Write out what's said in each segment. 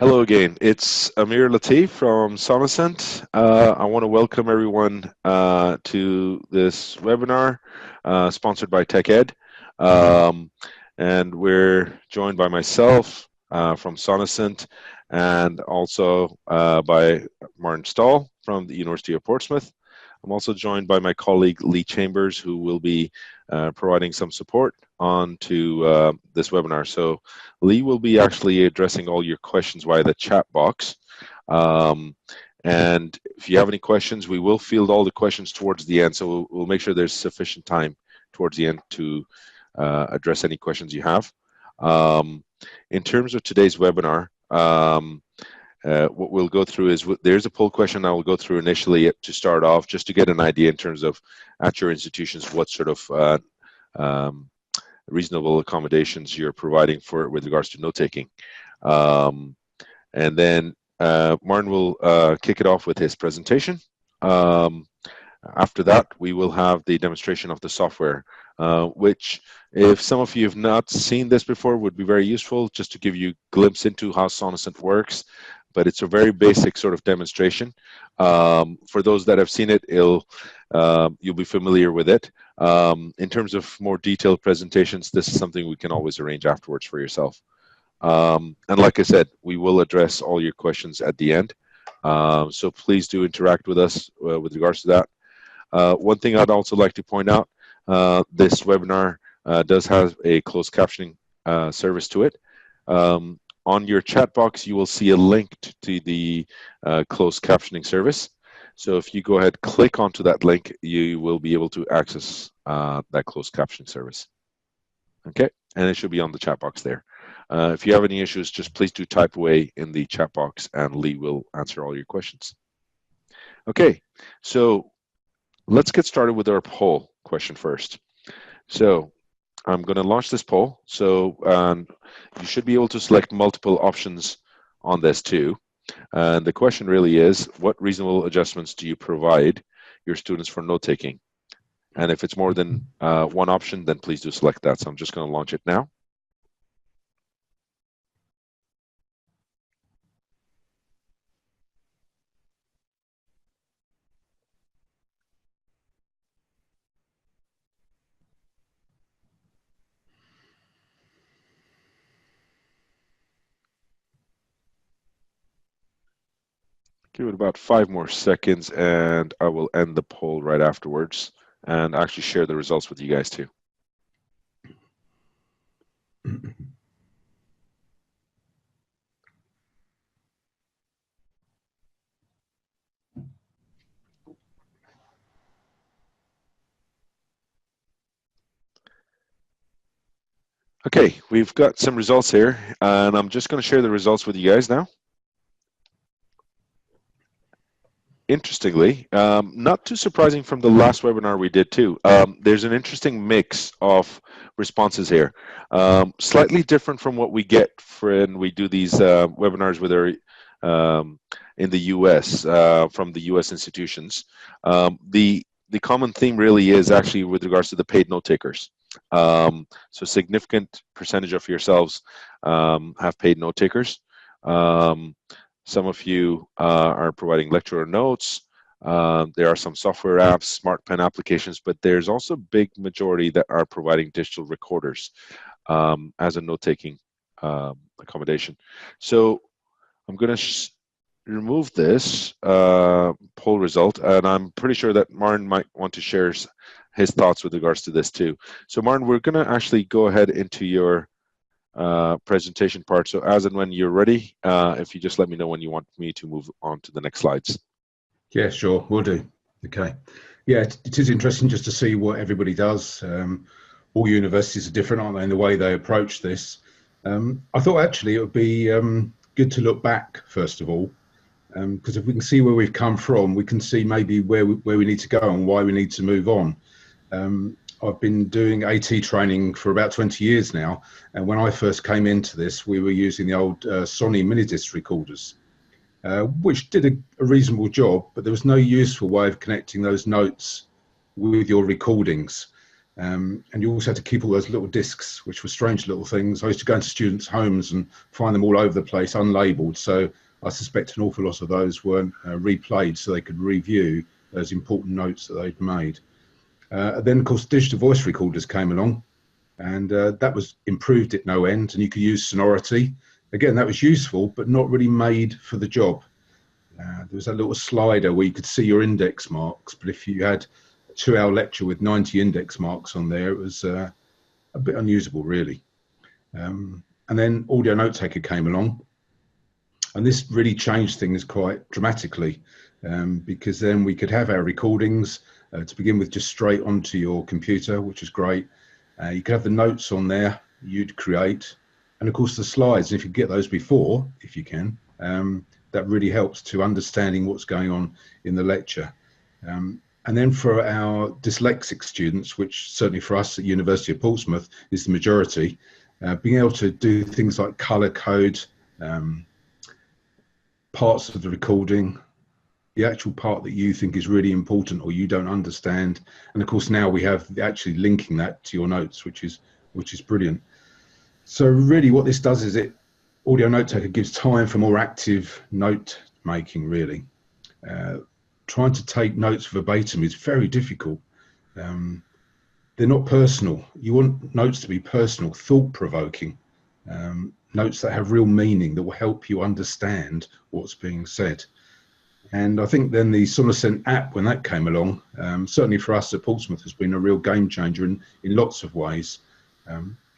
Hello again. It's Amir Latif from Sonocent. I want to welcome everyone to this webinar sponsored by TechEd. Um, and we're joined by myself from Sonocent and also by Martin Stahl from the University of Portsmouth. I'm also joined by my colleague Lee Chambers, who will be providing some support on to this webinar. So Lee will be actually addressing all your questions via the chat box. And if you have any questions, we will field all the questions towards the end. So we'll make sure there's sufficient time towards the end to address any questions you have. In terms of today's webinar, what we'll go through is there's a poll question I will go through initially to start off, just to get an idea in terms of at your institutions what sort of reasonable accommodations you're providing for with regards to note taking. And then Martin will kick it off with his presentation. After that, we will have the demonstration of the software, which, if some of you have not seen this before, would be very useful just to give you a glimpse into how Sonocent works. But it's a very basic sort of demonstration. For those that have seen it, you'll be familiar with it. In terms of more detailed presentations, this is something we can always arrange afterwards for yourself. And like I said, we will address all your questions at the end. So please do interact with us with regards to that. One thing I'd also like to point out, this webinar does have a closed captioning service to it. On your chat box, you will see a link to the closed captioning service. So if you go ahead, click onto that link, you will be able to access that closed captioning service. Okay, and it should be on the chat box there. If you have any issues, just please do type away in the chat box and Lee will answer all your questions. Okay, so let's get started with our poll question first. So I'm going to launch this poll. So you should be able to select multiple options on this too. And the question really is, what reasonable adjustments do you provide your students for note taking? And if it's more than one option, then please do select that. So I'm just going to launch it now. Give it about 5 more seconds and I will end the poll right afterwards and actually share the results with you guys too. Okay, we've got some results here and I'm just going to share the results with you guys now. Interestingly, not too surprising from the last webinar we did too, there's an interesting mix of responses here. Slightly different from what we get when we do these webinars with our in the US, from the US institutions. The common theme really is actually with regards to the paid note takers. So significant percentage of yourselves have paid note takers. Some of you are providing lecturer notes. There are some software apps, smart pen applications, but there's also a big majority that are providing digital recorders as a note-taking accommodation. So I'm going to remove this poll result, and I'm pretty sure that Martin might want to share his thoughts with regards to this too. So Martin, we're going to actually go ahead into your presentation part. So as and when you're ready, if you just let me know when you want me to move on to the next slides. Yeah, sure, we'll do. Okay. Yeah, it is interesting just to see what everybody does. All universities are different, aren't they, in the way they approach this. I thought actually it would be good to look back, first of all, because if we can see where we've come from, we can see maybe where we need to go and why we need to move on. I've been doing AT training for about 20 years now, and when I first came into this, we were using the old Sony mini-disc recorders, which did a reasonable job, but there was no useful way of connecting those notes with your recordings. And you also had to keep all those little discs, which were strange little things. I used to go into students' homes and find them all over the place, unlabeled. So I suspect an awful lot of those weren't replayed so they could review those important notes that they'd made. Then, of course, digital voice recorders came along, and that was improved at no end, and you could use sonority. Again, that was useful, but not really made for the job. There was a little slider where you could see your index marks, but if you had a 2-hour lecture with 90 index marks on there, it was a bit unusable, really. And then audio note taker came along, and this really changed things quite dramatically, because then we could have our recordings to begin with just straight onto your computer, which is great. You could have the notes on there you'd create, and of course the slides. And if you get those before, if you can, that really helps to understanding what's going on in the lecture. And then for our dyslexic students, which certainly for us at University of Portsmouth is the majority, being able to do things like colour code parts of the recording, the actual part that you think is really important or you don't understand, and of course now we have actually linking that to your notes, which is brilliant. So really what this does is audio note taker gives time for more active note making, really. Trying to take notes verbatim is very difficult. They're not personal. You want notes to be personal, thought-provoking, notes that have real meaning, that will help you understand what's being said. And I think then the Sonocent app, when that came along, certainly for us at Portsmouth, has been a real game changer in lots of ways.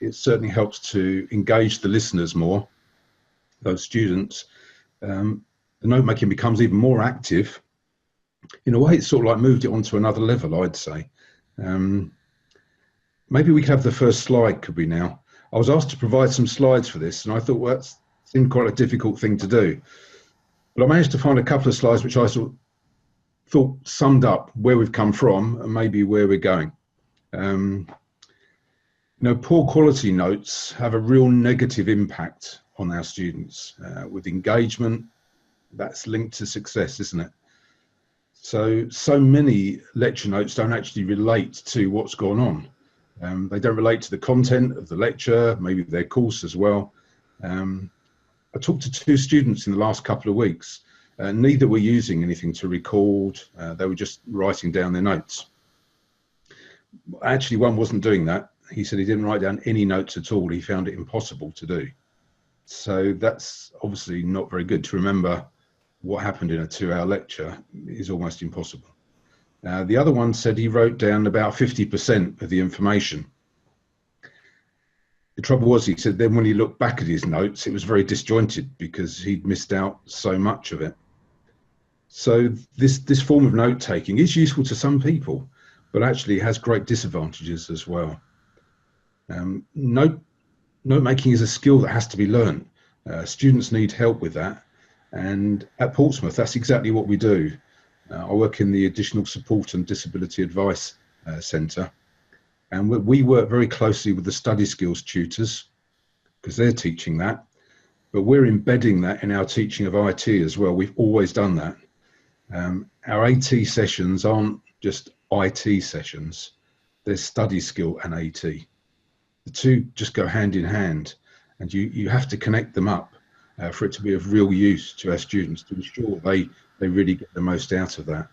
It certainly helps to engage the listeners more, those students. The note making becomes even more active. In a way, it's sort of like moved it onto another level, I'd say. Maybe we could have the first slide, could we now? I was asked to provide some slides for this, and I thought, well, that seemed quite a difficult thing to do. But I managed to find a couple of slides which I thought summed up where we've come from and maybe where we're going. Poor quality notes have a real negative impact on our students. With engagement, that's linked to success, isn't it? So many lecture notes don't actually relate to what's gone on. They don't relate to the content of the lecture, maybe their course as well. I talked to 2 students in the last couple of weeks. Neither were using anything to record. They were just writing down their notes. Actually, one wasn't doing that. He said he didn't write down any notes at all. He found it impossible to do. So that's obviously not very good. To remember what happened in a 2-hour lecture is almost impossible. The other one said he wrote down about 50% of the information. The trouble was, he said, then when he looked back at his notes, it was very disjointed because he'd missed out so much of it. So this form of note taking is useful to some people, but actually has great disadvantages as well. Note making is a skill that has to be learned. Students need help with that. And at Portsmouth, that's exactly what we do. I work in the Additional Support and Disability Advice Centre. And we work very closely with the study skills tutors because they're teaching that, but we're embedding that in our teaching of IT as well. We've always done that. Our AT sessions aren't just IT sessions, there's study skill and AT. The two just go hand in hand, and you have to connect them up for it to be of real use to our students to ensure they really get the most out of that.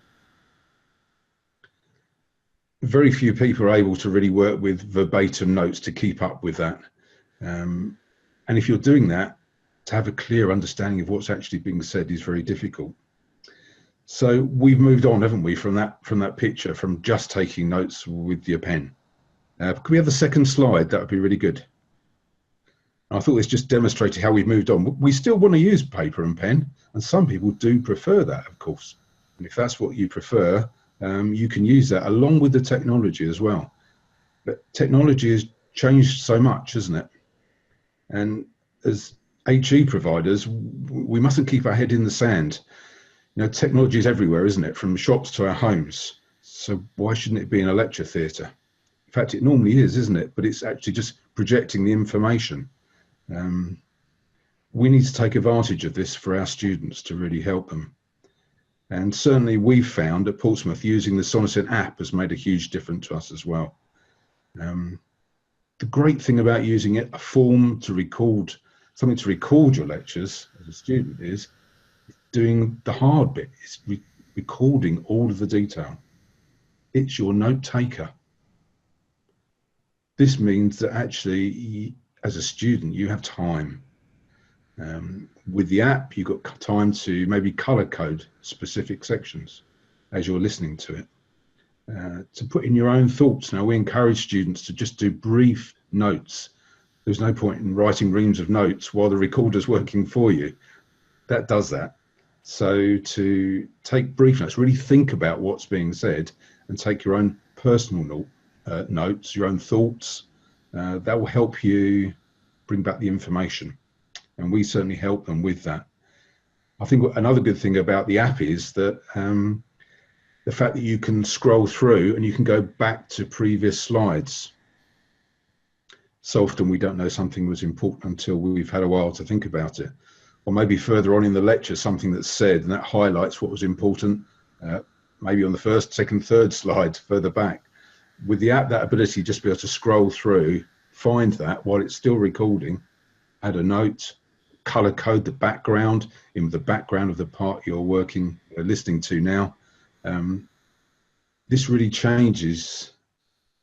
Very few people are able to really work with verbatim notes to keep up with that. And if you're doing that, to have a clear understanding of what's actually being said is very difficult. So we've moved on, haven't we, from that picture, from just taking notes with your pen. Could we have the second slide? That would be really good. I thought this just demonstrated how we've moved on. We still want to use paper and pen, and some people do prefer that, of course. And if that's what you prefer, you can use that along with the technology as well. But technology has changed so much, hasn't it? And as HE providers, we mustn't keep our head in the sand. Technology is everywhere, isn't it? From shops to our homes. So why shouldn't it be in a lecture theatre? In fact, it normally is, isn't it? But it's actually just projecting the information. We need to take advantage of this for our students to really help them. And certainly we've found at Portsmouth using the Sonocent app has made a huge difference to us as well. The great thing about using it, a form to record, something to record your lectures as a student, is doing the hard bit. It's recording all of the detail. It's your note taker. This means that actually, as a student, you have time. With the app, you've got time to maybe color code specific sections as you're listening to it. To put in your own thoughts. Now, we encourage students to just do brief notes. There's no point in writing reams of notes while the recorder's working for you. That does that. So to take brief notes, really think about what's being said and take your own personal notes, your own thoughts. That will help you bring back the information. And we certainly help them with that. I think another good thing about the app is that the fact that you can scroll through and you can go back to previous slides. So often we don't know something was important until we've had a while to think about it. Or maybe further on in the lecture, something that's said and that highlights what was important, maybe on the first, second, third slide further back. With the app, that ability just to be able to scroll through, find that while it's still recording, add a note, color code the background in the background of the part you're listening to now. This really changes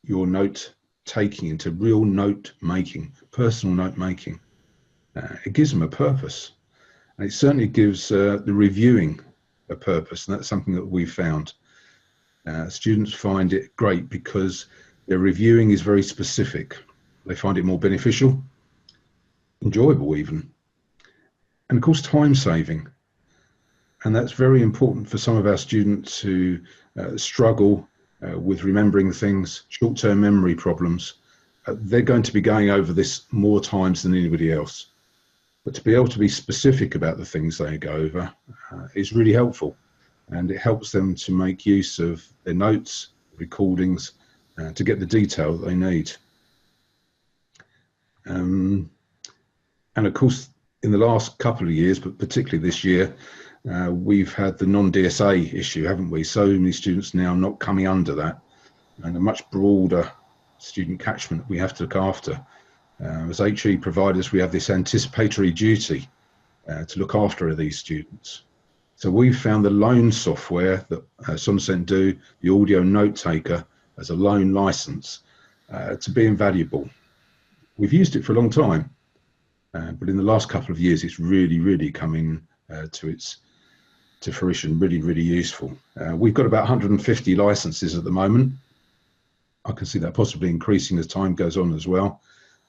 your note taking into real note making, personal note making. It gives them a purpose, and it certainly gives the reviewing a purpose, and that's something that we've found. Students find it great because their reviewing is very specific. They find it more beneficial, enjoyable even, and of course time saving. And that's very important for some of our students who struggle with remembering things, short-term memory problems. They're going to be going over this more times than anybody else. But to be able to be specific about the things they go over is really helpful. And it helps them to make use of their notes, recordings, to get the detail that they need. And of course, in the last couple of years, but particularly this year, we've had the non-DSA issue, haven't we? So many students now not coming under that, and a much broader student catchment we have to look after. As HE providers, we have this anticipatory duty to look after these students. So we've found the loan software that Sonocent do, the audio note taker, as a loan license to be invaluable. We've used it for a long time, but in the last couple of years, it's really coming to fruition, really useful. We've got about 150 licenses at the moment. I can see that possibly increasing as time goes on as well.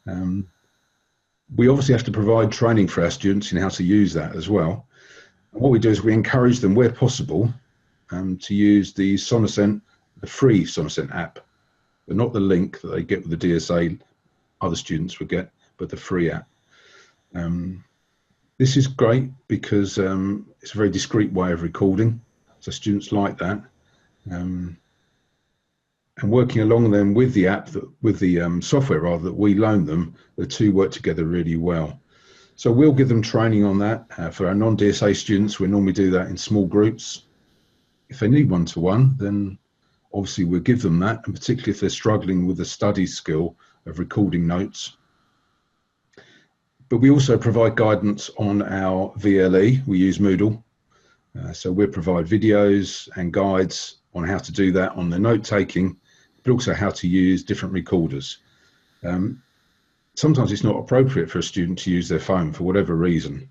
We obviously have to provide training for our students in how to use that as well. And what we do is we encourage them where possible to use the Sonocent, the free Sonocent app, but not the link that they get with the DSA other students would get, but the free app. This is great because it's a very discreet way of recording, so students like that. And working along then with the app, with the software rather, that we loan them, the two work together really well. So we'll give them training on that. For our non-DSA students, we normally do that in small groups. If they need one-to-one, then obviously we'll give them that, and particularly if they're struggling with the study skill of recording notes. But we also provide guidance on our VLE. We use Moodle. So we'll provide videos and guides on how to do that on the note taking, but also how to use different recorders. Sometimes it's not appropriate for a student to use their phone for whatever reason.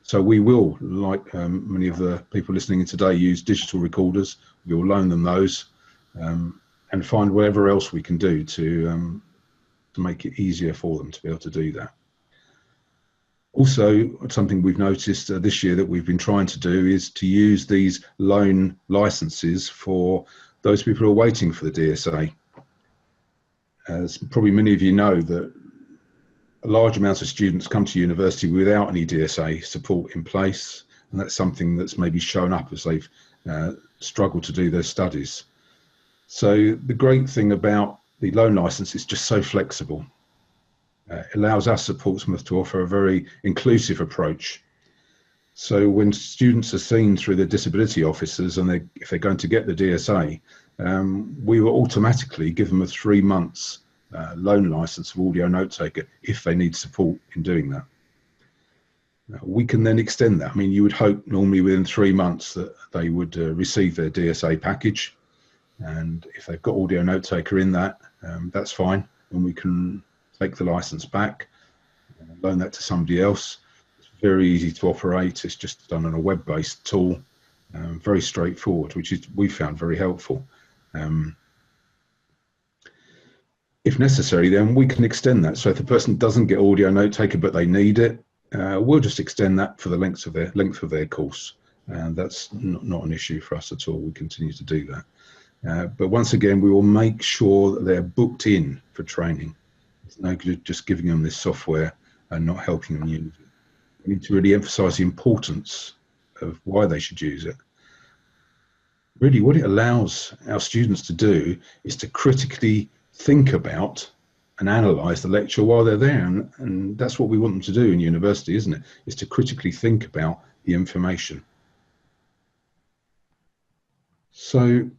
So we will, like many of the people listening in today, use digital recorders. We will loan them those and find whatever else we can do to make it easier for them to be able to do that. Also, something we've noticed this year that we've been trying to do is to use these loan licenses for those people who are waiting for the DSA. As probably many of you know, that a large amount of students come to university without any DSA support in place, and that's something that's maybe shown up as they've struggled to do their studies. So the great thing about the loan license is just so flexible. It allows us at Portsmouth to offer a very inclusive approach. So when students are seen through the disability officers and if they're going to get the DSA, we will automatically give them a 3 months loan license of audio note taker if they need support in doing that. We can then extend that. I mean, you would hope normally within 3 months that they would receive their DSA package, and if they've got audio note taker in that, that's fine, and we can take the license back, loan that to somebody else. It's very easy to operate. It's just done on a web-based tool, very straightforward, which is we found very helpful. If necessary, then we can extend that. So if the person doesn't get audio note taker but they need it, we'll just extend that for the length of their course, and that's not an issue for us at all. We continue to do that, but once again, we will make sure that they're booked in for training. It's no good just giving them this software and not helping them use it. We need to really emphasize the importance of why they should use it. Really, what it allows our students to do is to critically think about and analyze the lecture while they're there, and that's what we want them to do in university, isn't it? Is to critically think about the information. So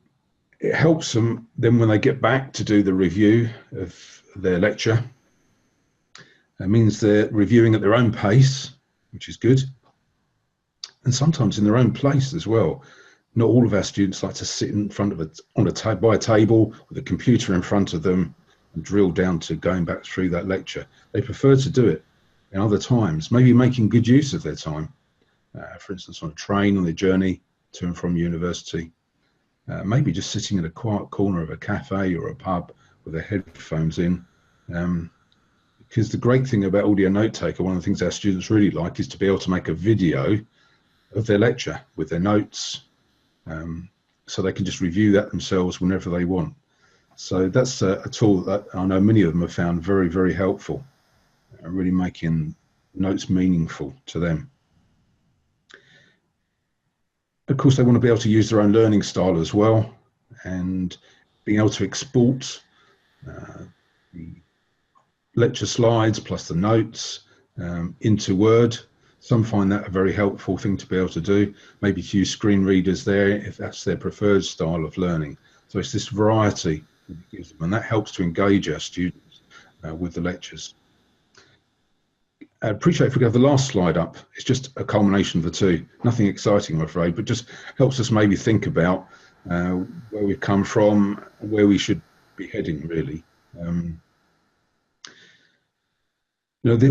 it helps them then when they get back to do the review of their lecture. It means they're reviewing at their own pace, which is good, and sometimes in their own place as well. Not all of our students like to sit in front of by a table with a computer in front of them and drill down to going back through that lecture. They prefer to do it in other times, maybe making good use of their time. For instance, on a train on their journey to and from university, maybe just sitting in a quiet corner of a cafe or a pub with their headphones in. Because the great thing about audio note taker, one of the things our students really like, is to be able to make a video of their lecture with their notes, so they can just review that themselves whenever they want. So that's a tool that I know many of them have found very, very helpful, really making notes meaningful to them. Of course, they want to be able to use their own learning style as well, and being able to export the lecture slides plus the notes into Word. Some find that a very helpful thing to be able to do, maybe to use screen readers there if that's their preferred style of learning. So it's this variety that it gives them, and that helps to engage our students with the lectures. I'd appreciate if we have the last slide up. It's just a culmination of the two. Nothing exciting, I'm afraid, but just helps us maybe think about where we've come from, where we should be heading, really.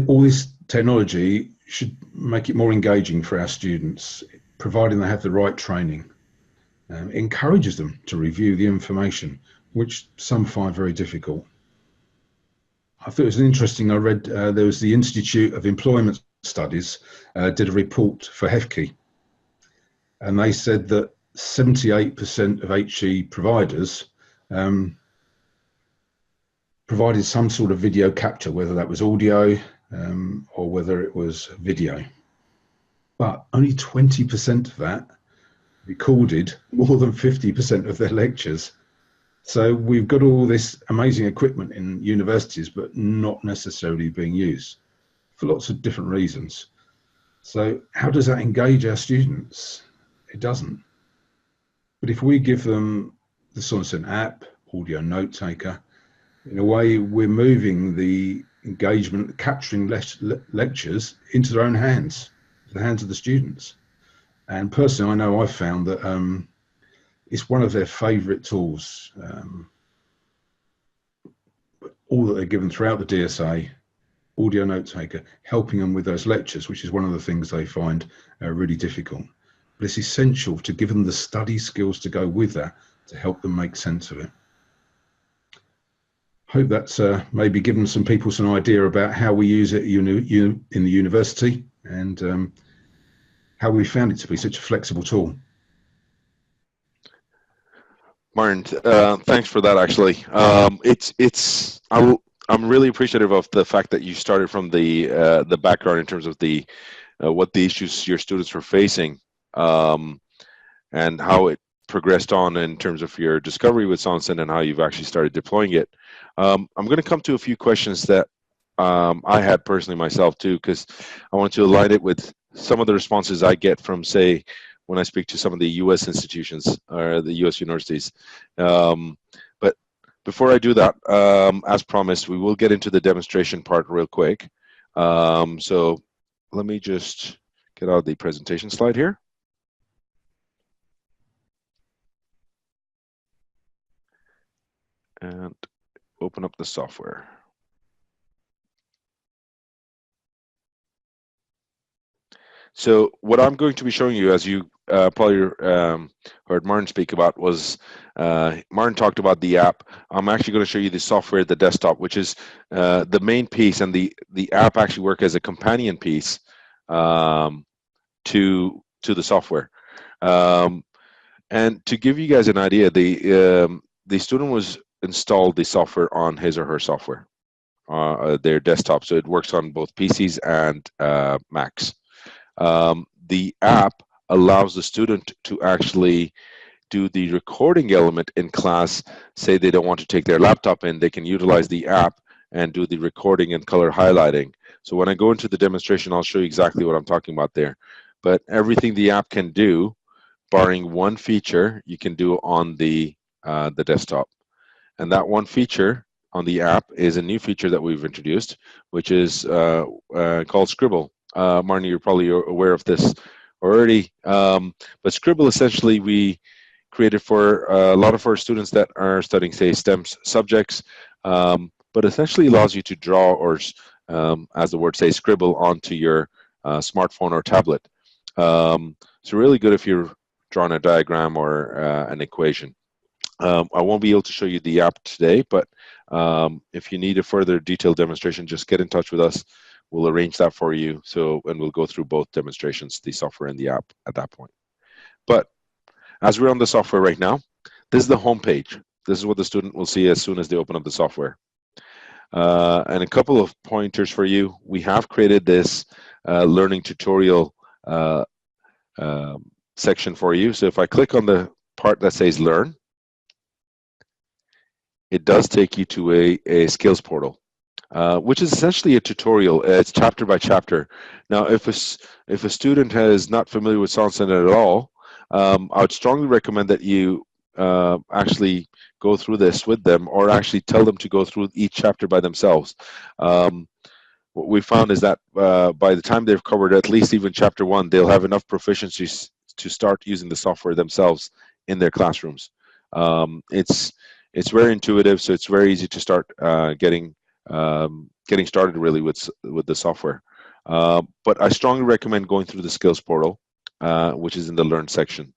All this technology should make it more engaging for our students, providing they have the right training. It encourages them to review the information, which some find very difficult. I thought it was interesting. I read there was the Institute of Employment Studies did a report for HEFKE, and they said that 78% of HE providers provided some sort of video capture, whether that was audio or whether it was video. But only 20% of that recorded more than 50% of their lectures. So we've got all this amazing equipment in universities, but not necessarily being used for lots of different reasons. So how does that engage our students? It doesn't. But if we give them the Sonocent app, audio note taker, in a way we're moving the engagement, capturing lectures into their own hands, the hands of the students. And personally, I know I've found that it's one of their favourite tools. All that they're given throughout the DSA, audio note taker, helping them with those lectures, which is one of the things they find really difficult. But it's essential to give them the study skills to go with that, to help them make sense of it. Hope that's maybe given some people some idea about how we use it in the university, and how we found it to be such a flexible tool. Martin, thanks for that. Actually, I'm really appreciative of the fact that you started from the background in terms of the what the issues your students were facing, and how it progressed on in terms of your discovery with Sonocent and how you've actually started deploying it. I'm going to come to a few questions that I had personally myself too, because I wanted to align it with some of the responses I get from, say, when I speak to some of the U.S. institutions or the U.S. universities. But before I do that, as promised, we will get into the demonstration part real quick. So let me just get out the presentation slide here. And open up the software. So what I'm going to be showing you, as you probably heard Martin speak about, was Martin talked about the app. I'm actually going to show you the software, the desktop, which is the main piece, and the app actually work as a companion piece to the software. And to give you guys an idea, the student was installed the software on his or her software, their desktop, so it works on both PCs and Macs. The app allows the student to actually do the recording element in class. Say they don't want to take their laptop in, they can utilize the app and do the recording and color highlighting. So when I go into the demonstration, I'll show you exactly what I'm talking about there. But everything the app can do, barring one feature, you can do on the desktop. And that one feature on the app is a new feature that we've introduced, which is called Scribble. Marnie, you're probably aware of this already, but Scribble essentially we created for a lot of our students that are studying, say, STEM subjects, but essentially allows you to draw or, as the word says, scribble onto your smartphone or tablet. So really good if you're drawing a diagram or an equation. I won't be able to show you the app today, but if you need a further detailed demonstration, just get in touch with us. We'll arrange that for you. And we'll go through both demonstrations, the software and the app at that point. But as we're on the software right now, this is the home page. This is what the student will see as soon as they open up the software. And a couple of pointers for you. We have created this learning tutorial section for you. So if I click on the part that says Learn, it does take you to a skills portal, which is essentially a tutorial. It's chapter by chapter. Now, if a student is not familiar with Sonocent at all, I would strongly recommend that you actually go through this with them, or actually tell them to go through each chapter by themselves. What we found is that by the time they've covered at least even chapter 1, they'll have enough proficiency to start using the software themselves in their classrooms. It's very intuitive, so it's very easy to start getting started really with the software. But I strongly recommend going through the skills portal, which is in the Learn section.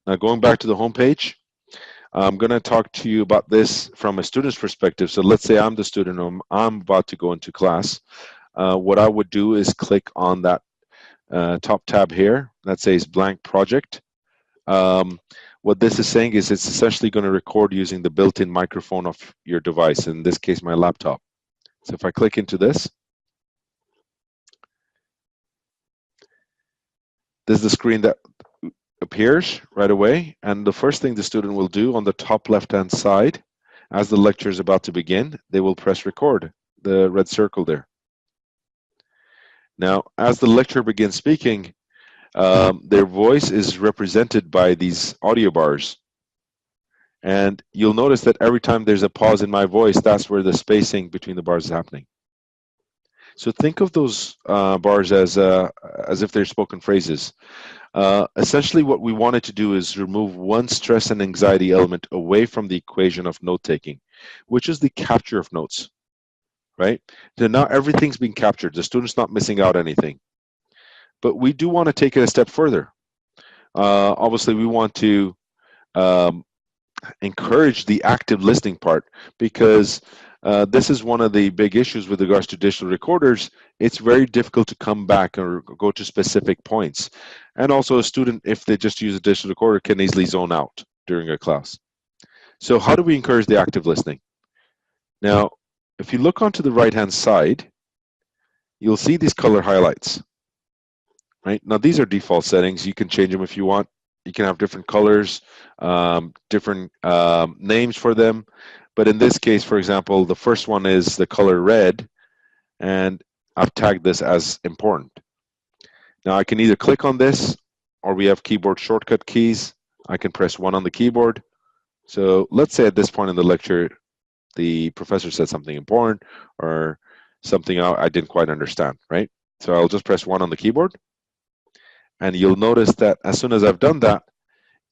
Now, going back to the home page, I'm going to talk to you about this from a student's perspective. So let's say I'm the student, I'm about to go into class. What I would do is click on that top tab here that says Blank Project. What this is saying is it's essentially going to record using the built-in microphone of your device, in this case, my laptop. So if I click into this, this is the screen that appears right away. And the first thing the student will do on the top left-hand side, as the lecture is about to begin, they will press record, the red circle there. Now, as the lecturer begins speaking, their voice is represented by these audio bars. And you'll notice that every time there's a pause in my voice, that's where the spacing between the bars is happening. So think of those bars as if they're spoken phrases. Essentially, what we wanted to do is remove one stress and anxiety element away from the equation of note-taking, which is the capture of notes, right? So now everything's being captured. The student's not missing out anything. But we do want to take it a step further. Obviously, we want to encourage the active listening part, because this is one of the big issues with regards to digital recorders. It's very difficult to come back or go to specific points. And also a student, if they just use a digital recorder, can easily zone out during a class. So how do we encourage the active listening? Now, if you look onto the right-hand side, you'll see these color highlights. Right? Now, these are default settings. You can change them if you want. You can have different colors, different names for them. But in this case, for example, the first one is the color red, and I've tagged this as important. Now, I can either click on this, or we have keyboard shortcut keys. I can press 1 on the keyboard. So let's say at this point in the lecture, the professor said something important or something I didn't quite understand, right? So I'll just press 1 on the keyboard. And you'll notice that as soon as I've done that,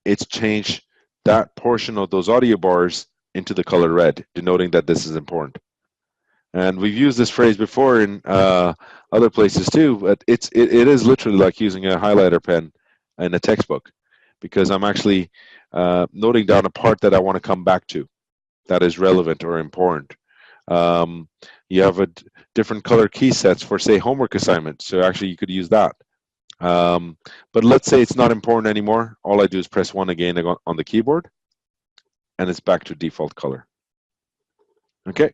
it's changed that portion of those audio bars into the color red, denoting that this is important. And we've used this phrase before in other places too, but it is literally like using a highlighter pen in a textbook, because I'm actually noting down a part that I want to come back to that is relevant or important. You have different color key sets for, say, homework assignments, so actually you could use that. But let's say it's not important anymore. All I do is press 1 again on the keyboard, and it's back to default color. Okay,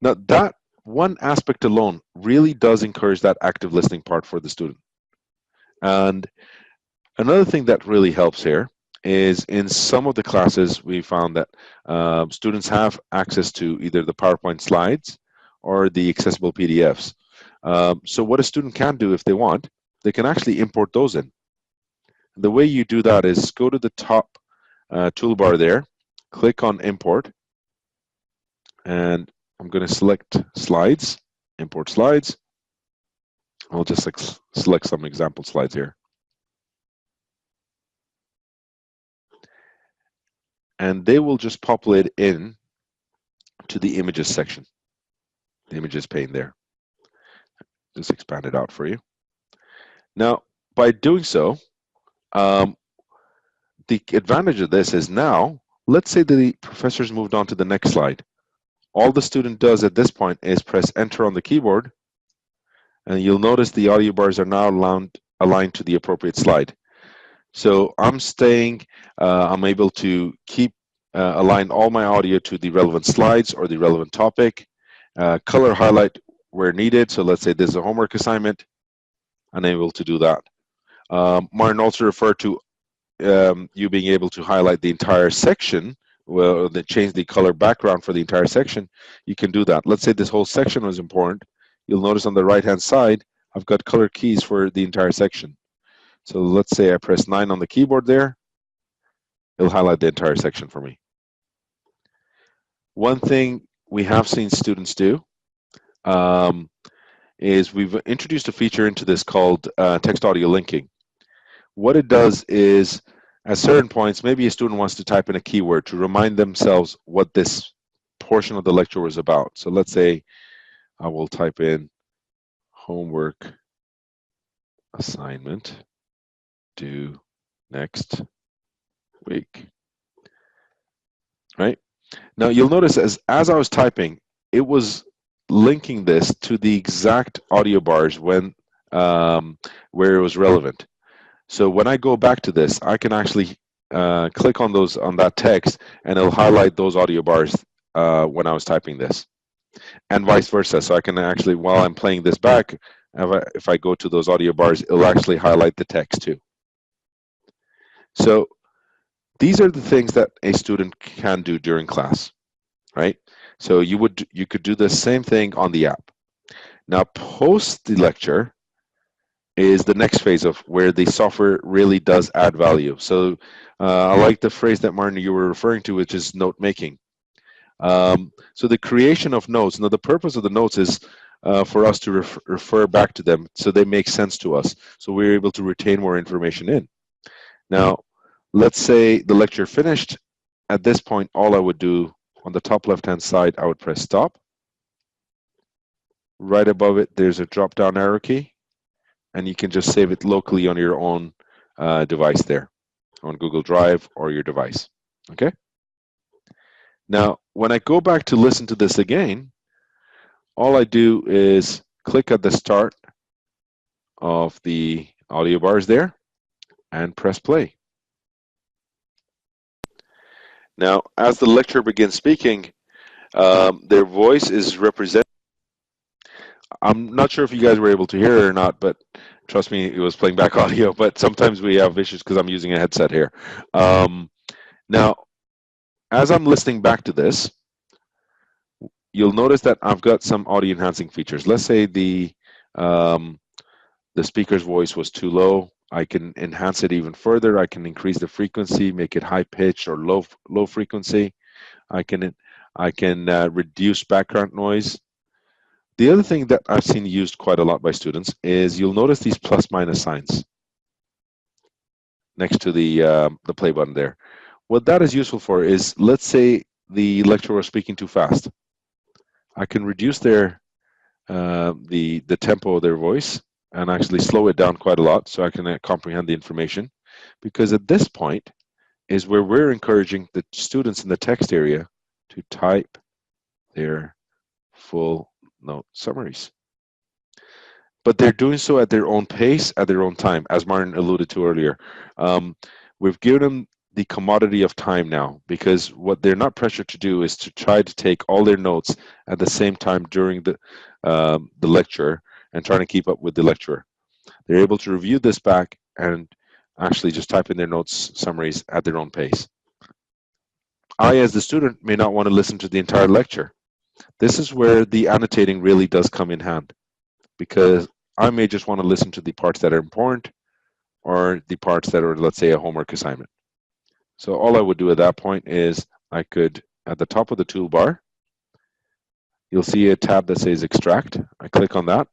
now that one aspect alone really does encourage that active listening part for the student. And another thing that really helps here is in some of the classes we found that students have access to either the PowerPoint slides or the accessible PDFs. So what a student can do if they want, they can actually import those in. The way you do that is go to the top toolbar there, click on import, and I'm going to select slides, import slides. I'll just select some example slides here. And they will just populate in to the images section, the images pane there. Just expand it out for you. Now, by doing so, the advantage of this is now, let's say the professor's moved on to the next slide. All the student does at this point is press enter on the keyboard, and you'll notice the audio bars are now aligned to the appropriate slide. So I'm able to keep align all my audio to the relevant slides or the relevant topic, color highlight where needed. So let's say there's a homework assignment, I'm able to do that. Martin also referred to you being able to highlight the entire section. Well, then change the color background for the entire section. You can do that. Let's say this whole section was important. You'll notice on the right-hand side, I've got color keys for the entire section. So let's say I press 9 on the keyboard there. It'll highlight the entire section for me. One thing we have seen students do is we've introduced a feature into this called text audio linking. What it does is, at certain points, maybe a student wants to type in a keyword to remind themselves what this portion of the lecture was about. So let's say I will type in homework assignment due next week. Right? Now you'll notice as I was typing, it was linking this to the exact audio bars when where it was relevant. So when I go back to this, I can actually click on that text, and it'll highlight those audio bars when I was typing this, and vice versa. So I can actually, while I'm playing this back, if I go to those audio bars, it'll actually highlight the text too. So these are the things that a student can do during class, right? So you could do the same thing on the app. Now, post the lecture is the next phase of where the software really does add value. So I like the phrase that, Martin, you were referring to, which is note making. So the creation of notes. Now, the purpose of the notes is for us to refer back to them so they make sense to us, so we're able to retain more information in. Now, let's say the lecture finished. At this point, all I would do on the top left-hand side, I would press stop. Right above it, there's a drop-down arrow key, and you can just save it locally on your own device there, on Google Drive or your device, okay? Now, when I go back to listen to this again, all I do is click at the start of the audio bars there and press play. Now, as the lecturer begins speaking, their voice is represented. I'm not sure if you guys were able to hear it or not, but trust me, it was playing back audio, but sometimes we have issues because I'm using a headset here. Now, as I'm listening back to this, you'll notice that I've got some audio enhancing features. Let's say the speaker's voice was too low. I can enhance it even further. I can increase the frequency, make it high pitched or low frequency. I can reduce background noise. The other thing that I've seen used quite a lot by students is you'll notice these plus minus signs next to the play button there. What that is useful for is, let's say the lecturer was speaking too fast. I can reduce the tempo of their voice and actually slow it down quite a lot so I can comprehend the information. Because at this point is where we're encouraging the students in the text area to type their full note summaries. But they're doing so at their own pace, at their own time, as Martin alluded to earlier. We've given them the commodity of time now, because what they're not pressured to do is to try to take all their notes at the same time during the lecture and trying to keep up with the lecturer. They're able to review this back and actually just type in their notes summaries at their own pace. I, as the student, may not want to listen to the entire lecture. This is where the annotating really does come in hand, because I may just want to listen to the parts that are important or the parts that are, let's say, a homework assignment. So all I would do at that point is I could, at the top of the toolbar, you'll see a tab that says extract. I click on that.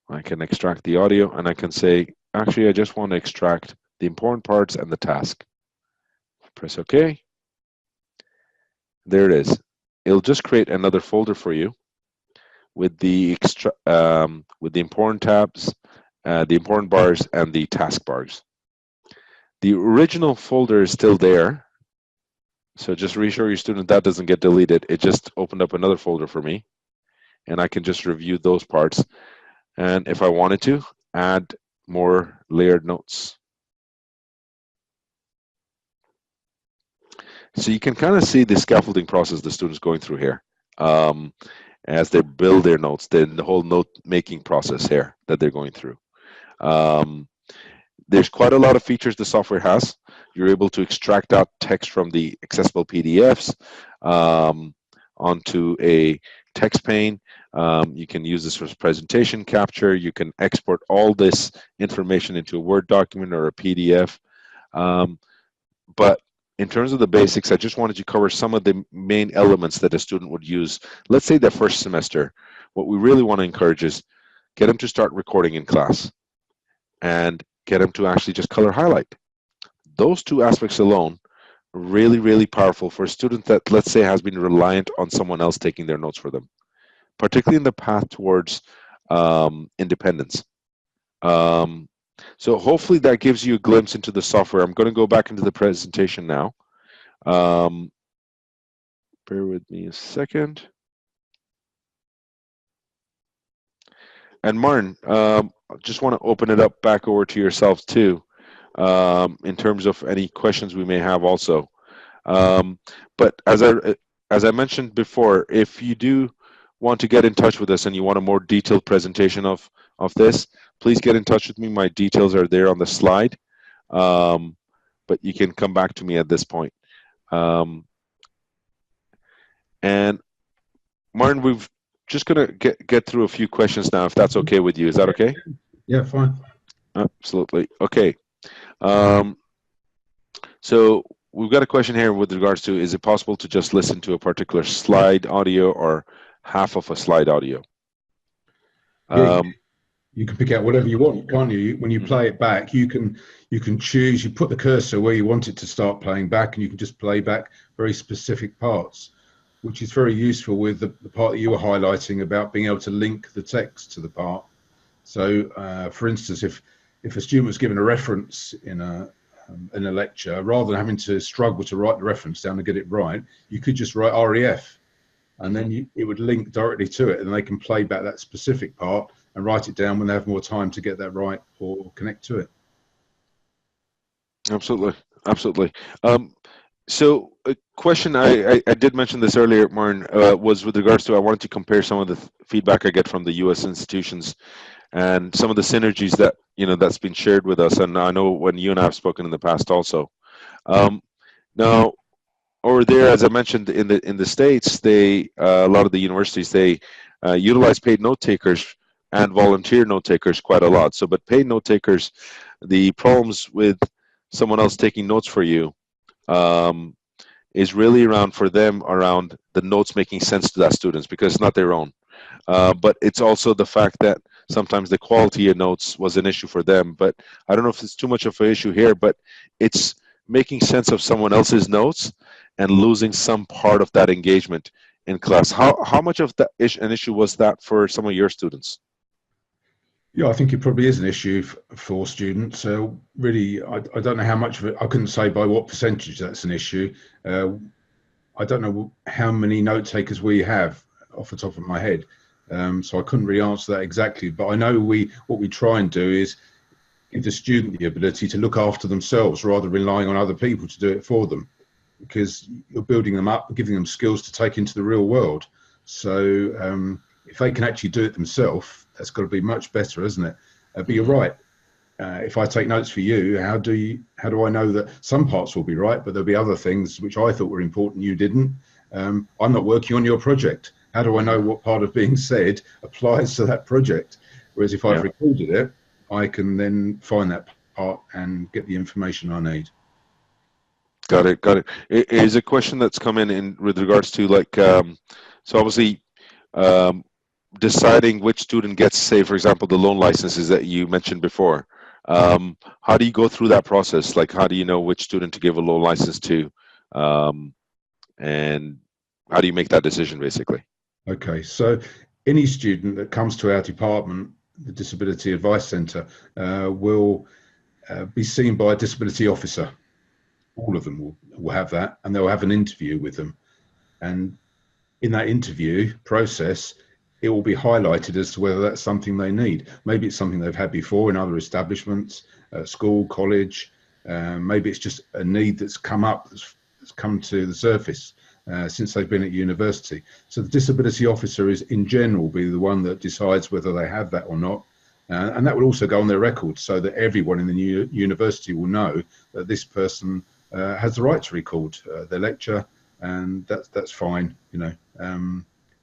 I can extract the audio, and I can say, actually, I just want to extract the important parts and the task. Press OK. There it is. It'll just create another folder for you with the important tabs, the important bars, and the task bars. The original folder is still there, so just reassure your student that doesn't get deleted. It just opened up another folder for me, and I can just review those parts. And if I wanted to, add more layered notes. So you can kind of see the scaffolding process the student's going through here as they build their notes, then the whole note-making process here that they're going through. There's quite a lot of features the software has. You're able to extract out text from the accessible PDFs onto a text pane. You can use this for presentation capture. You can export all this information into a Word document or a PDF. But in terms of the basics, I just wanted to cover some of the main elements that a student would use. Let's say their first semester. What we really want to encourage is get them to start recording in class and get them to actually just color highlight. Those two aspects alone are really, really powerful for a student that, let's say, has been reliant on someone else taking their notes for them, particularly in the path towards independence. So hopefully that gives you a glimpse into the software. I'm going to go back into the presentation now. Bear with me a second. And Martin, just want to open it up back over to yourself too, in terms of any questions we may have also. But as I mentioned before, if you do want to get in touch with us and you want a more detailed presentation of this, please get in touch with me. My details are there on the slide, but you can come back to me at this point. And Martin, we've just going to get through a few questions now, if that's okay with you. Is that okay? Yeah, fine. Absolutely. Okay. So we've got a question here with regards to, is it possible to just listen to a particular slide audio or half of a slide audio? Yeah, you can pick out whatever you want, can't you? When you play it back, you can choose, you put the cursor where you want it to start playing back, and you can just play back very specific parts, which is very useful with the part that you were highlighting about being able to link the text to the part. So, for instance, if a student was given a reference in a lecture, rather than having to struggle to write the reference down and get it right, you could just write REF, and then it would link directly to it, and they can play back that specific part and write it down when they have more time to get that right or connect to it. Absolutely, absolutely. So a question, I did mention this earlier, Martin, was with regards to, I wanted to compare some of the feedback I get from the U.S. institutions and some of the synergies that, that's been shared with us. And I know when you and I have spoken in the past also. Now, over there, as I mentioned, in the States, a lot of the universities, they utilize paid note takers and volunteer note takers quite a lot. So, but paid note takers, the problems with someone else taking notes for you um, is really around for them around the notes making sense to that students because it's not their own. But it's also the fact that sometimes the quality of notes was an issue for them. But I don't know if it's too much of an issue here, but it's making sense of someone else's notes and losing some part of that engagement in class. How much of that an issue was that for some of your students? Yeah, I think it probably is an issue for students. Really, I don't know how much of it, I couldn't say by what percentage that's an issue. I don't know how many note takers we have off the top of my head. So I couldn't really answer that exactly, but I know what we try and do is give the student the ability to look after themselves rather than relying on other people to do it for them, because you're building them up, giving them skills to take into the real world. So if they can actually do it themselves, that's got to be much better, isn't it? But you're right. If I take notes for you, how do I know that some parts will be right, but there'll be other things which I thought were important you didn't? I'm not working on your project. How do I know what part of being said applies to that project? Whereas if I've recorded it, I can then find that part and get the information I need. Got it. Got it. It is a question that's come in with regards to like, so obviously um, deciding which student gets, say, for example, the loan licenses that you mentioned before. How do you go through that process? Like, how do you know which student to give a loan license to? And how do you make that decision, basically? Okay, so any student that comes to our department, the Disability Advice Centre, will be seen by a disability officer. All of them will have that, and they'll have an interview with them. And in that interview process, it will be highlighted as to whether that's something they need. Maybe it's something they've had before in other establishments, school, college. Maybe it's just a need that's come up, that's come to the surface since they've been at university. So the disability officer is, in general, be the one that decides whether they have that or not. And that will also go on their record so that everyone in the new university will know that this person has the right to record their lecture, and that's fine, you know.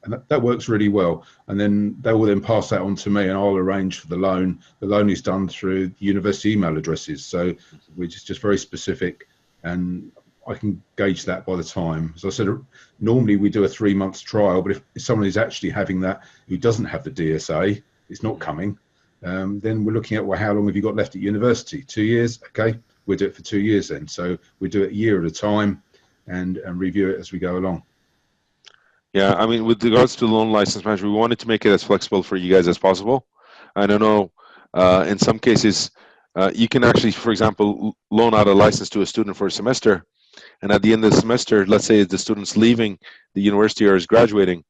And that works really well. And then they will then pass that on to me, and I'll arrange for the loan. The loan is done through university email addresses, so we're just very specific, and I can gauge that by the time. As I said, normally we do a 3 months trial, but if someone is actually having that who doesn't have the DSA, it's not coming, then we're looking at, well, how long have you got left at university? 2 years? Okay, we'll do it for 2 years then. So we do it a year at a time and review it as we go along. Yeah, I mean, with regards to loan license management, we wanted to make it as flexible for you guys as possible. I don't know, in some cases, you can actually, for example, loan out a license to a student for a semester, and at the end of the semester, let's say the student's leaving the university or is graduating,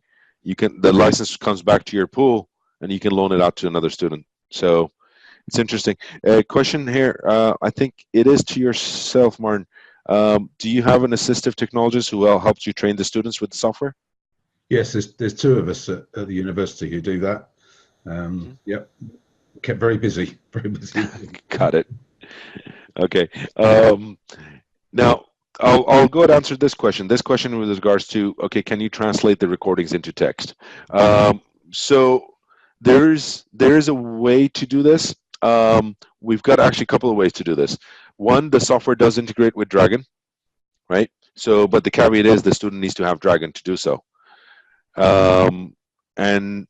the license comes back to your pool, and you can loan it out to another student. So it's interesting. A question here, I think it is to yourself, Martin. Do you have an assistive technologist who helps you train the students with the software? Yes, there's two of us at the university who do that. Yep, kept very busy, very busy. Got it. Okay. Now, I'll go and answer this question. This question with regards to, okay, can you translate the recordings into text? So there is a way to do this. We've got actually a couple of ways to do this. One, the software does integrate with Dragon, right? So, but the caveat is the student needs to have Dragon to do so. And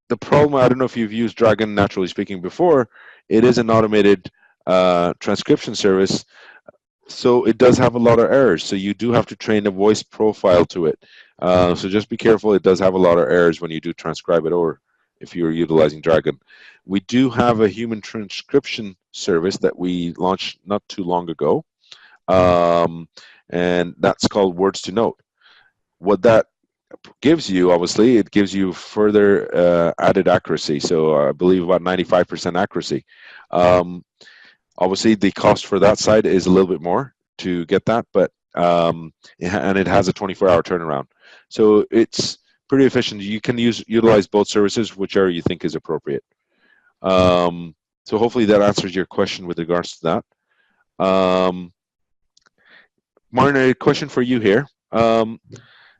the problem, I don't know if you've used Dragon naturally speaking before, it is an automated transcription service. So it does have a lot of errors. So you do have to train a voice profile to it. So just be careful. It does have a lot of errors when you do transcribe it, or if you're utilizing Dragon. We do have a human transcription service that we launched not too long ago. And that's called Words to Note. What that gives you, obviously, it gives you further added accuracy. So I believe about 95% accuracy. Obviously, the cost for that side is a little bit more to get that, but and it has a 24-hour turnaround. So it's pretty efficient. You can utilize both services, whichever you think is appropriate. So hopefully that answers your question with regards to that. Martin, a question for you here.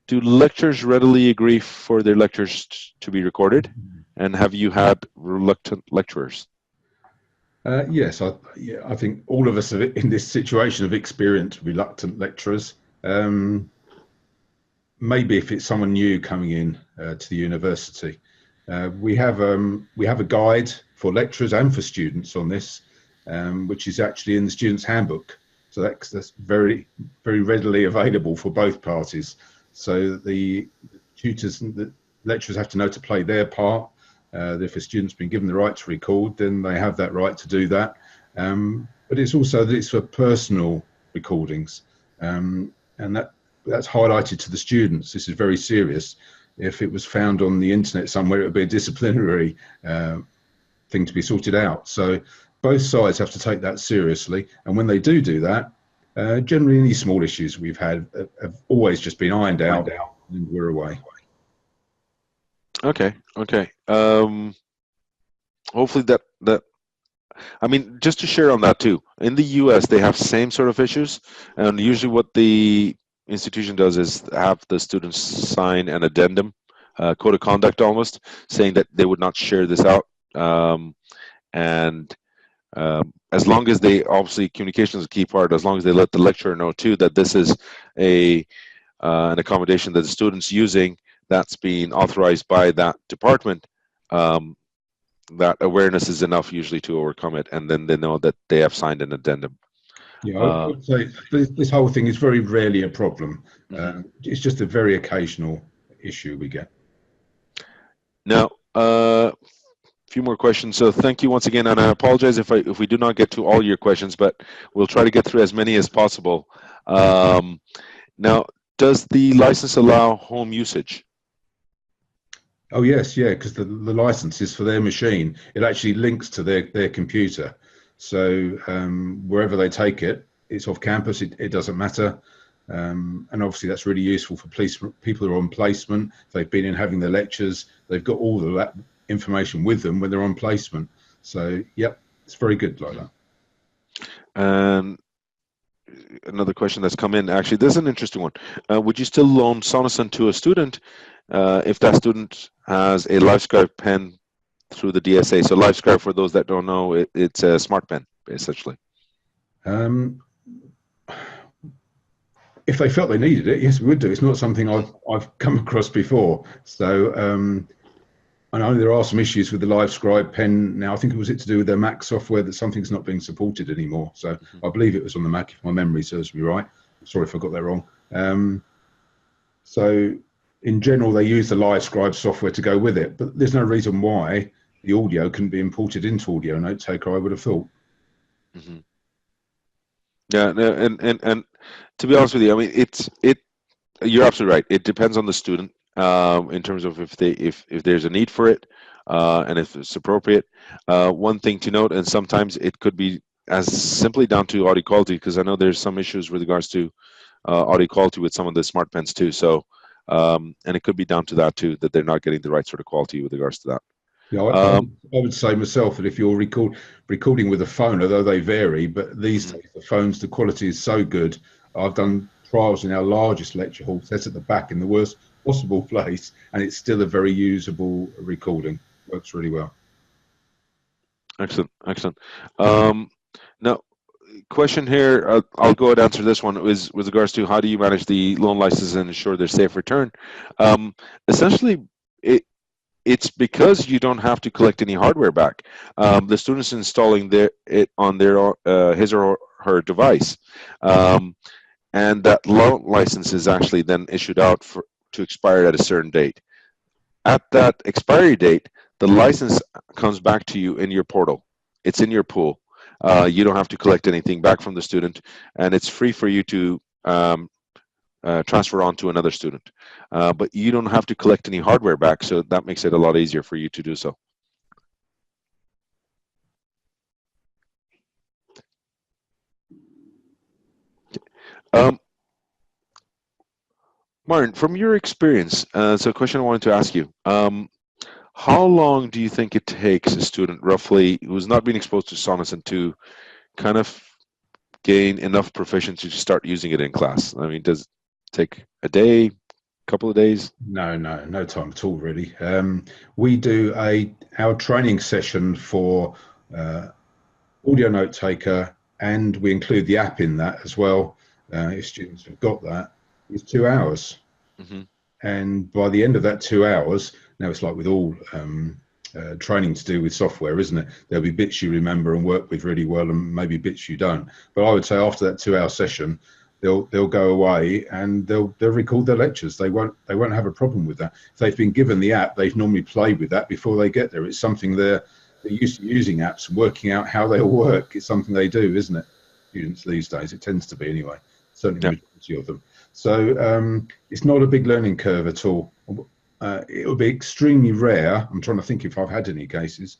Do lecturers readily agree for their lectures to be recorded? And have you had reluctant lecturers? Yes, I think all of us in this situation have experienced reluctant lecturers. Um, Maybe if it's someone new coming in to the university, we have a guide for lecturers and for students on this, which is actually in the student's handbook. So that's very readily available for both parties. So the tutors and the lecturers have to know to play their part. If a student's been given the right to record, then they have that right to do that. But it's also that it's for personal recordings, and that's highlighted to the students. This is very serious. If it was found on the internet somewhere, it would be a disciplinary thing to be sorted out. So both sides have to take that seriously. And when they do that, generally any small issues we've had have always just been ironed out and we're away. Okay, okay. Hopefully I mean, just to share on that too. In the US, they have same sort of issues, and usually what the institution does is have the students sign an addendum, code of conduct almost, saying that they would not share this out. And as long as they, obviously communication is a key part, as long as they let the lecturer know too that this is an accommodation that the student's using that's being authorized by that department, that awareness is enough usually to overcome it, and then they know that they have signed an addendum. Yeah, I would say this whole thing is very rarely a problem. It's just a very occasional issue we get. Now, a few more questions. So thank you once again, and I apologize if we do not get to all your questions, but we'll try to get through as many as possible. Now, does the license allow home usage? Oh yes, yeah, because the license is for their machine. It actually links to their computer. So wherever they take it, it's off campus. It doesn't matter. And obviously that's really useful for people who are on placement. If they've been in having their lectures, they've got all of that information with them when they're on placement. So yep, it's very good like that. And another question that's come in, actually, this is an interesting one. Would you still loan Sonocent to a student if that student has a LiveScribe pen through the DSA? So LiveScribe, for those that don't know, it's a smart pen, essentially. If they felt they needed it, yes, we would do. It's not something I've come across before. So I know there are some issues with the LiveScribe pen now. I think it was to do with their Mac software that something's not being supported anymore. So I believe it was on the Mac, if my memory serves me right. Sorry if I got that wrong. So in general, they use the LiveScribe software to go with it, but there's no reason why the audio couldn't be imported into Audio Note Taker, I would have thought. Mm-hmm. Yeah, and to be honest with you, I mean, you're absolutely right. It depends on the student in terms of if there's a need for it and if it's appropriate. One thing to note, and sometimes it could be as simply down to audio quality, because I know there's some issues with regards to audio quality with some of the smart pens too. So, and it could be down to that too, that they're not getting the right sort of quality with regards to that. Yeah, I would say myself that if you're recording with a phone, although they vary, but these days the phones, the quality is so good. I've done trials in our largest lecture hall, set at the back in the worst possible place, and it's still a very usable recording. Works really well. Excellent, excellent. Now, question here, I'll go ahead and answer this one, is with regards to how do you manage the loan licenses and ensure their safe return. Essentially, it's because you don't have to collect any hardware back. The student's installing it on his or her device, and that loan license is actually then issued out to expire at a certain date. At that expiry date, the license comes back to you in your portal. It's in your pool. You don't have to collect anything back from the student, and it's free for you to transfer on to another student. But you don't have to collect any hardware back, so that makes it a lot easier for you to do so. Martin, from your experience, so a question I wanted to ask you. How long do you think it takes a student, roughly, who's not been exposed to Sonocent to kind of gain enough proficiency to start using it in class? I mean, does it take a day, couple of days? No time at all, really. We do our training session for audio note taker, and we include the app in that as well. If students have got that, it's 2 hours. Hmm. And by the end of that 2 hours, now it's like with all training to do with software, isn't it? There'll be bits you remember and work with really well, and maybe bits you don't. But I would say after that 2 hour session, they'll go away and they'll record their lectures. They won't have a problem with that. If they've been given the app, they've normally played with that before they get there. It's something they're used to using apps, working out how they'll work. It's something they do, isn't it? Students these days, it tends to be anyway. Certainly the majority of them. So it's not a big learning curve at all. It would be extremely rare. I'm trying to think if I've had any cases.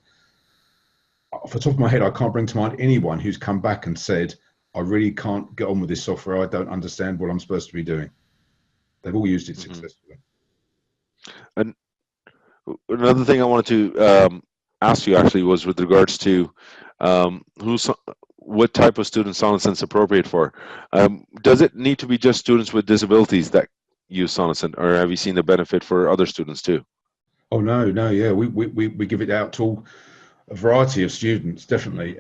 Off the top of my head, I can't bring to mind anyone who's come back and said, I really can't get on with this software. I don't understand what I'm supposed to be doing. They've all used it successfully. And another thing I wanted to ask you actually was with regards to what type of student Sonocent's appropriate for. Does it need to be just students with disabilities that use Sonocent, or have you seen the benefit for other students too? Oh no, yeah, we give it out to a variety of students. Definitely,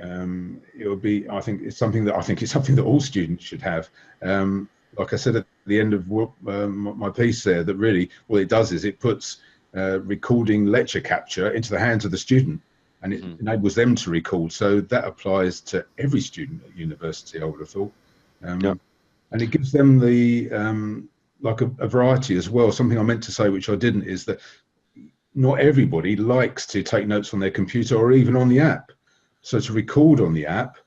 it would be. I think it's something that all students should have. Like I said at the end of my piece there, that really what it does is it puts recording lecture capture into the hands of the student, and it enables them to record. So that applies to every student at university, I would have thought. And it gives them the like a variety as well. Something I meant to say, which I didn't, is that not everybody likes to take notes on their computer or even on the app. So to record on the app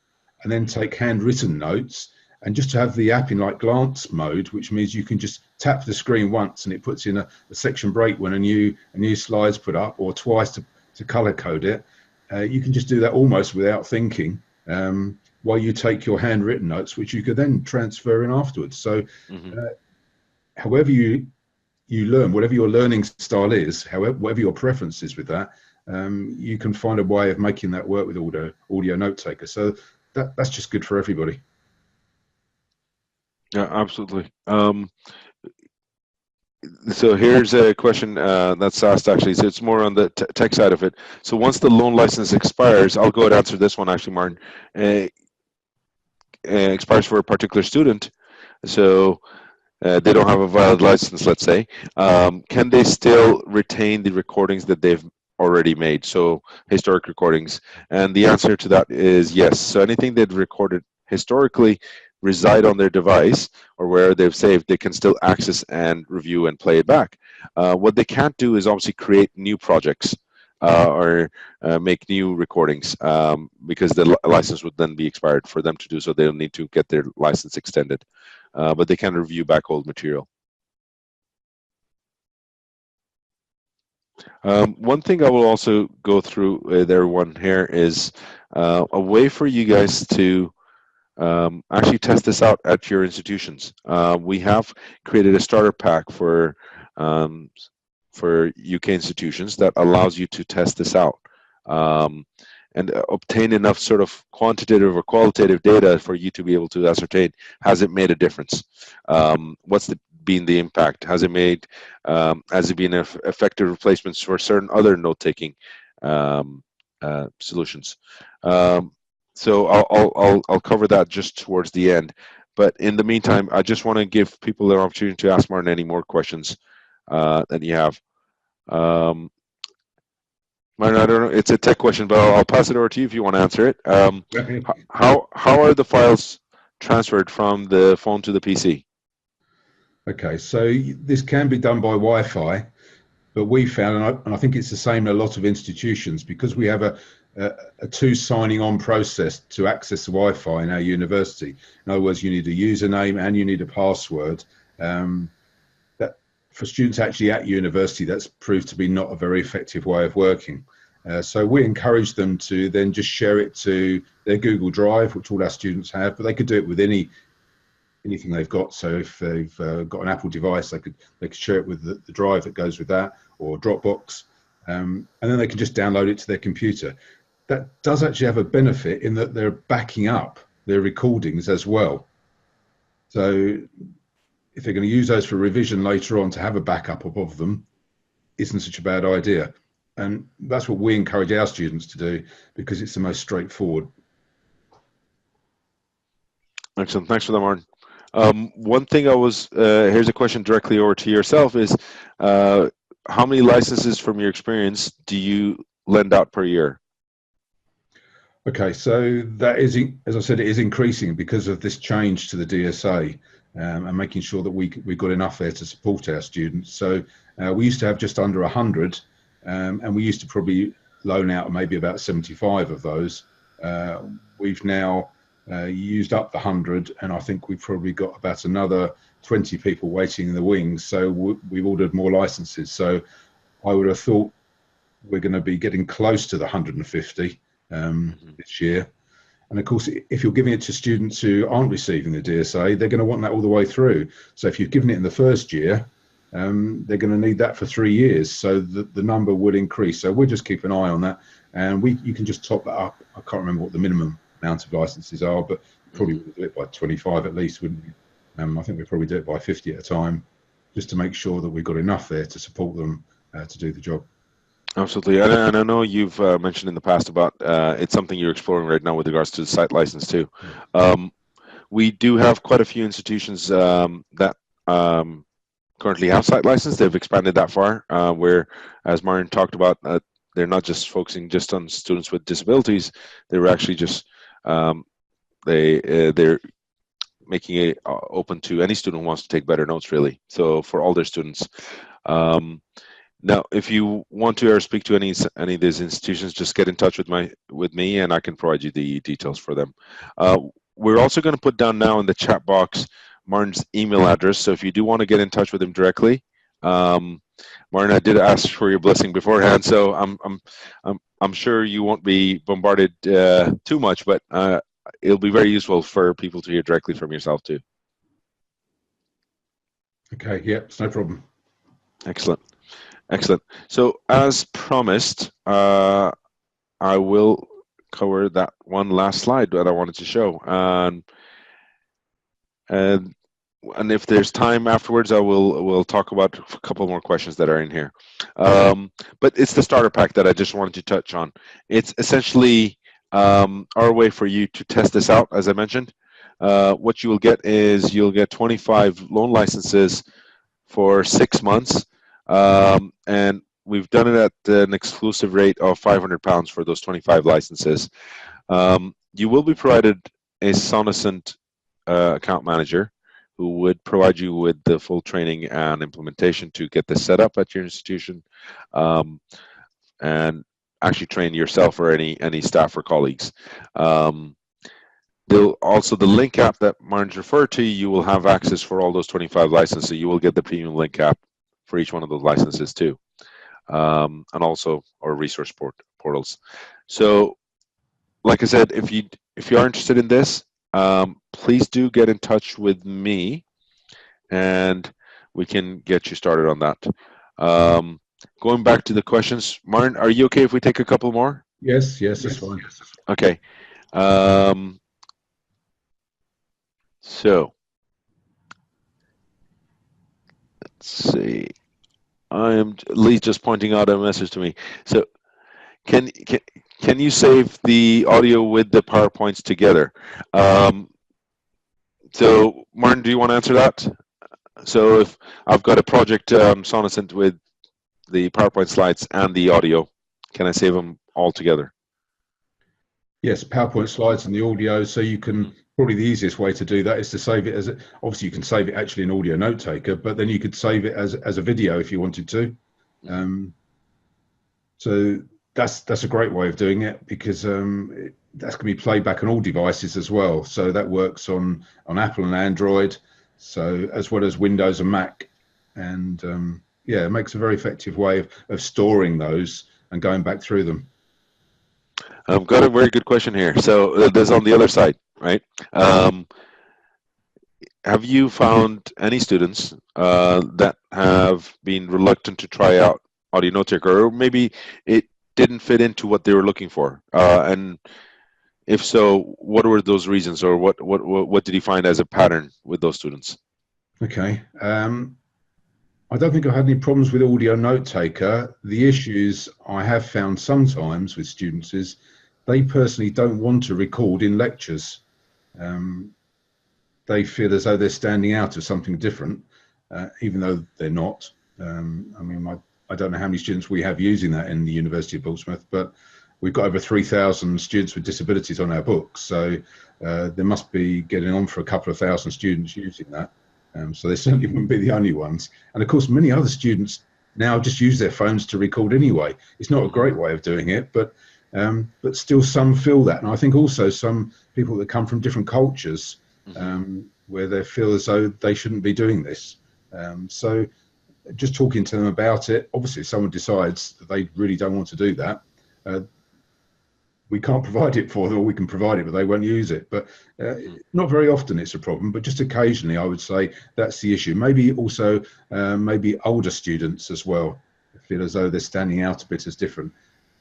and then take handwritten notes, and just to have the app in like glance mode, which means you can just tap the screen once and it puts in a section break when a new slide's put up, or twice to color code it. You can just do that almost without thinking, while you take your handwritten notes, which you could then transfer in afterwards. So however you learn, whatever your learning style is, whatever your preference is with that, you can find a way of making that work with audio note taker. So that's just good for everybody. Yeah, absolutely. So here's a question that's asked actually. So it's more on the tech side of it. So once the loan license expires, I'll go ahead and answer this one actually, Martin. Expires for a particular student. So they don't have a valid license, let's say. Can they still retain the recordings that they've already made? So historic recordings. And the answer to that is yes. So anything they've recorded historically reside on their device or where they've saved, they can still access and review and play it back. What they can't do is obviously create new projects or make new recordings because the license would then be expired. For them to do so, they'll need to get their license extended. But they can review back old material. One thing I will also go through with everyone here is a way for you guys to actually test this out at your institutions. We have created a starter pack for UK institutions that allows you to test this out and obtain enough sort of quantitative or qualitative data for you to be able to ascertain, has it made a difference? What's been the impact? Has it been effective replacements for certain other note-taking solutions? So I'll cover that just towards the end. But in the meantime, I just want to give people an opportunity to ask Martin any more questions that you have. Martin, I don't know, it's a tech question, but I'll pass it over to you if you want to answer it. How are the files transferred from the phone to the PC? Okay, so this can be done by Wi-Fi, but we found, and I think it's the same in a lot of institutions, because we have a two signing on process to access the Wi-Fi in our university. In other words, you need a username and you need a password. That for students actually at university, that's proved to be not a very effective way of working. So we encourage them to then just share it to their Google Drive, which all our students have, but they could do it with anything they've got. So if they've got an Apple device, they could share it with the drive that goes with that, or Dropbox, and then they can just download it to their computer. That does actually have a benefit in that they're backing up their recordings as well. So if they're going to use those for revision later on, to have a backup of them isn't such a bad idea. And that's what we encourage our students to do, because it's the most straightforward. Excellent. Thanks for that, Martin. One thing here's a question directly over to yourself is, how many licenses from your experience do you lend out per year? Okay, so that is, as I said, it is increasing because of this change to the DSA, and making sure that we've got enough there to support our students. So we used to have just under 100, and we used to probably loan out maybe about 75 of those. We've now used up the 100, and I think we've probably got about another 20 people waiting in the wings. So we've ordered more licenses. So I would have thought we're going to be getting close to the 150 this year. And of course, if you're giving it to students who aren't receiving the DSA, they're going to want that all the way through. So if you've given it in the first year, they're going to need that for 3 years. So the number would increase. So we'll just keep an eye on that. And you can just top that up. I can't remember what the minimum amount of licenses are, but probably would do it by 25 at least, wouldn't we? I think we'd probably do it by 50 at a time, just to make sure that we've got enough there to support them to do the job. Absolutely, and I know you've mentioned in the past about it's something you're exploring right now with regards to the site license too. We do have quite a few institutions that currently have site license. They've expanded that far, where, as Marion talked about, they're not just focusing just on students with disabilities. They're actually just they're making it open to any student who wants to take better notes, really. So for all their students. Now, if you want to ever speak to any of these institutions, just get in touch with me, and I can provide you the details for them. We're also going to put down now in the chat box Martin's email address. So if you do want to get in touch with him directly, Martin, I did ask for your blessing beforehand, so I'm sure you won't be bombarded too much, but it'll be very useful for people to hear directly from yourself too. Okay. Yeah, it's no problem. Excellent. Excellent. So as promised, I will cover that one last slide that I wanted to show. And if there's time afterwards, we'll talk about a couple more questions that are in here. But it's the starter pack that I just wanted to touch on. It's essentially our way for you to test this out, as I mentioned. What you will get is you'll get 25 loan licenses for 6 months. And we've done it at an exclusive rate of £500 for those 25 licenses. You will be provided a Sonocent account manager who would provide you with the full training and implementation to get this set up at your institution, and actually train yourself or any staff or colleagues. Also, the link app that Martin's referred to, you will have access for all those 25 licenses. So you will get the premium link app for each one of those licenses too, and also our resource portals. So, like I said, if you are interested in this, please do get in touch with me, and we can get you started on that. Going back to the questions, Martin, are you okay if we take a couple more? Yes, that's fine. Okay. So let's see. Lee's just pointing out a message to me. So can you save the audio with the PowerPoints together? So Martin, do you want to answer that? So if I've got a project Sonocent with the PowerPoint slides and the audio, can I save them all together? Yes, PowerPoint slides and the audio. So you can, probably the easiest way to do that is to save it as obviously you can save it actually in audio note taker, but then you could save it as a video if you wanted to. So that's a great way of doing it, because that's going to be played back on all devices as well. So that works on Apple and Android, so as well as Windows and Mac. And yeah, it makes a very effective way of storing those and going back through them. I've got a very good question here. So there's on the other side, right? Have you found any students that have been reluctant to try out audio note taker, or maybe it didn't fit into what they were looking for? And if so, what were those reasons, or what did you find as a pattern with those students? Okay. I don't think I've had any problems with Audio Note Taker. The issues I have found sometimes with students is they personally don't want to record in lectures. Um, they feel as though they're standing out of something different, even though they're not. I mean, I don't know how many students we have using that in the University of Portsmouth, but we've got over 3,000 students with disabilities on our books. So there must be getting on for a couple of thousand students using that. So they certainly wouldn't be the only ones. And of course, many other students now just use their phones to record anyway. It's not a great way of doing it, but still some feel that. And I think also some people that come from different cultures where they feel as though they shouldn't be doing this. So just talking to them about it, obviously if someone decides that they really don't want to do that, we can't provide it for them, or we can provide it, but they won't use it. But not very often it's a problem, but just occasionally I would say that's the issue. Maybe also maybe older students as well feel as though they're standing out a bit as different,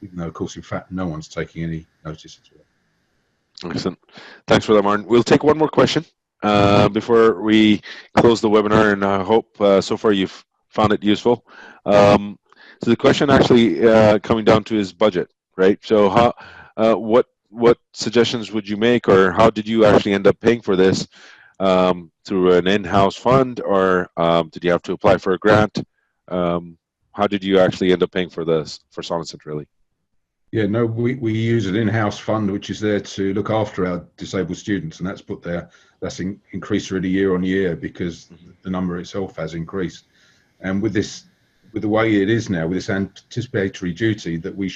even though of course in fact no one's taking any notice at all. Excellent. Thanks for that, Martin. We'll take one more question before we close the webinar, and I hope so far you've found it useful. So the question actually coming down to is budget, right? So how what suggestions would you make, or how did you actually end up paying for this, through an in-house fund, or did you have to apply for a grant? How did you actually end up paying for this, for Sonocent, really? Yeah, no, we use an in-house fund which is there to look after our disabled students, and that's increased really year on year because the number itself has increased. And with the way it is now, with this anticipatory duty that we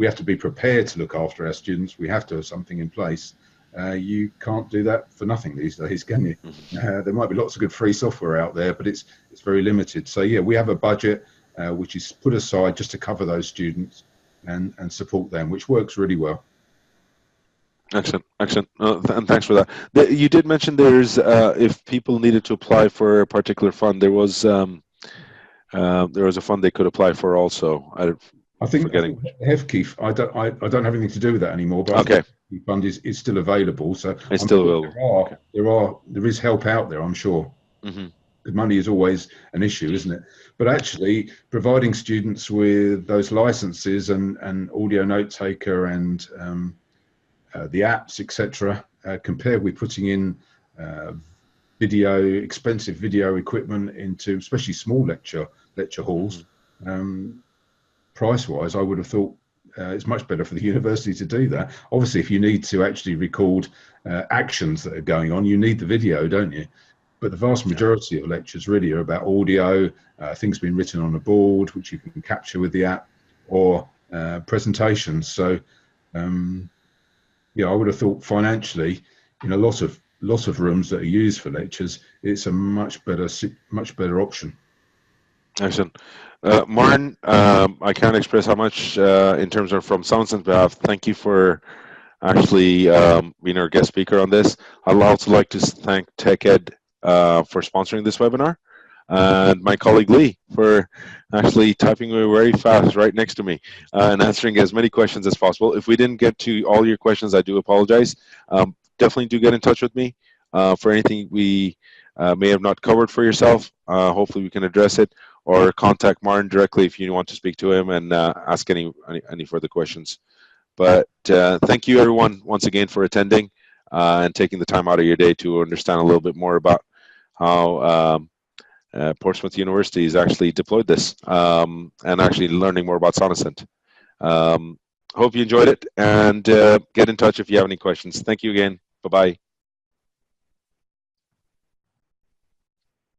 have to be prepared to look after our students, we have to have something in place. You can't do that for nothing these days, can you? There might be lots of good free software out there, but it's very limited. So yeah, we have a budget which is put aside just to cover those students and support them, which works really well. Excellent, excellent, and thanks for that. You did mention there's if people needed to apply for a particular fund, there was a fund they could apply for also. I think HEFKEIF, I don't have anything to do with that anymore, but okay. The fund is still available. So it's still available. There is help out there, I'm sure. The money is always an issue, isn't it? But actually, providing students with those licenses and audio note taker and the apps, etc., compared with putting in expensive video equipment into especially small lecture halls, price-wise, I would have thought it's much better for the university to do that. Obviously, if you need to actually record actions that are going on, you need the video, don't you? But the vast majority of lectures really are about audio, things being written on a board, which you can capture with the app, or presentations. So, yeah, I would have thought financially, in a lot of rooms that are used for lectures, it's a much better option. Excellent. Martin, I can't express how much, in terms of from Sonocent's behalf, thank you for actually being our guest speaker on this. I'd also like to thank TechEd for sponsoring this webinar, and my colleague Lee for actually typing away very fast right next to me and answering as many questions as possible. If we didn't get to all your questions, I do apologize. Definitely do get in touch with me for anything we may have not covered for yourself. Hopefully we can address it, or contact Martin directly if you want to speak to him and ask any further questions. But thank you everyone once again for attending and taking the time out of your day to understand a little bit more about how Portsmouth University has actually deployed this and actually learning more about Sonocent. Hope you enjoyed it, and get in touch if you have any questions. Thank you again. Bye-bye.